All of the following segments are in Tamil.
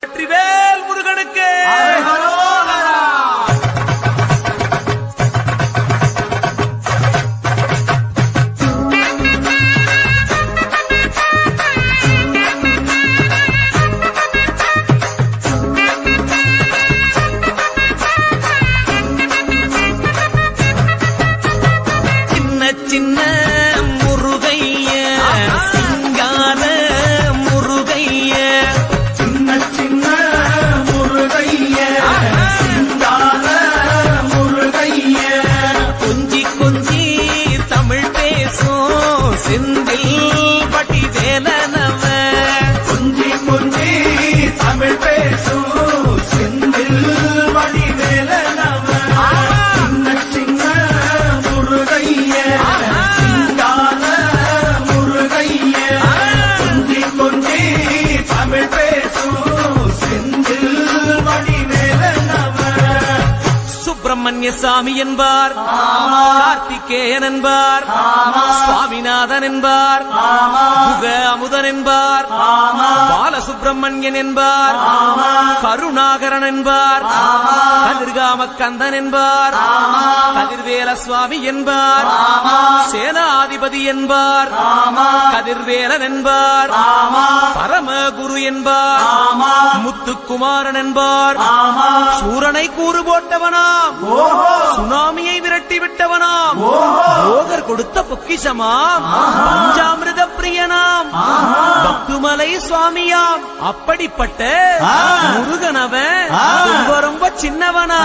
வெற்றிவேல் முருகனுக்கு சின்ன சின்ன முருகைய சிங்கார முருகைய சின்ன சின்ன முருகைய சிங்கார முருகைய கொஞ்சி கொஞ்சி தமிழ் பேசும் செந்தில் பட்டி வேலனவ கொஞ்சி கொஞ்சி தமிழ் பேசும் செந்தில் வடிவேலனவ சின்ன சின்ன முருகைய சிங்கார முருகைய கொஞ்சி கொஞ்சி தமிழ் பேசும் செந்தில் வடிவேலனவ சுப்பிரமணிய சாமி என்பார், கார்த்திகேயன் என்பார், சுவாமிநாதன் என்பார், முக அமுதன் என்பார், பாலசுப்பிரமணியன் என்பார், கருணாகரன் என்பார், கதிர்காம கந்தன் என்பார், கதிர்வேல சுவாமி என்பார், சேனாதிபதி என்பார், கதிர்வேலன் என்பார், பரமகுரு என்பார், முத்துக்குமாரன் என்பார், சூரனை கூறு போட்டவனாம், சுனாமியை விரட்டி விட்டவனாம், போகர் கொடுத்த பொக்கிஷமாம், பஞ்சாமிருத பிரியனாம், பக்துமலை சுவாமியாம். அப்படிப்பட்ட முருகனவன் ரொம்ப ரொம்ப சின்னவனா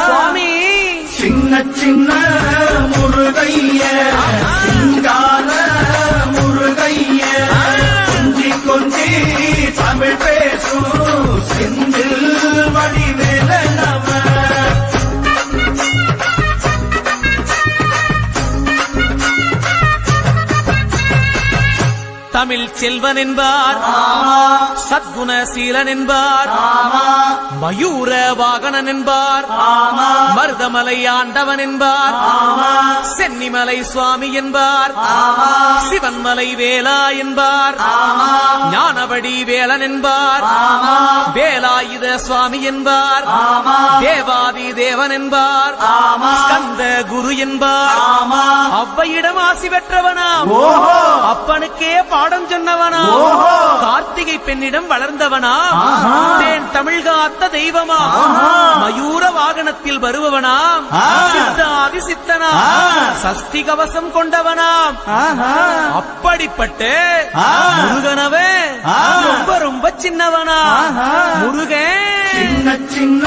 சுவாமி. சின்ன சின்ன முருகைய சிங்கார முருகைய கொஞ்சி கொஞ்சி தமிழ் பேசும் செந்தில் வடிவேலனவ தமிழ் செல்வன் என்பார், சத்குணசீலன் என்பார், மயூர வாகனன் என்பார், மருதமலை ஆண்டவன் என்பார், சென்னிமலை சுவாமி என்பார், சிவன்மலை வேலா என்பார், ஞானவடி வேலன் என்பார், வேலாயுத சுவாமி என்பார், தேவாதி தேவன் என்பார், ஸ்கந்த குரு என்பார், அவ்வையிடம் ஆசி பெற்றவனாம், அப்பனுக்கே பாடம் சொன்னவனா, கார்த்திகை பெண்ணிடம் வளர்ந்தவனா, தேன் தமிழ் காத்த தெய்வமா, மயூர வாகனத்தில் வருபவனாம், சித்தாதி சித்தனா, சஷ்டி கவசம் கொண்டவனாம். அப்படிப்பட்ட முருகனவே ரொம்ப ரொம்ப சின்னவனா முருகன். சின்ன சின்ன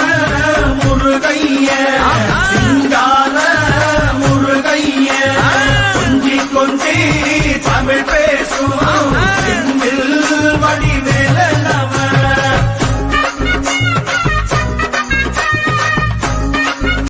முருகைய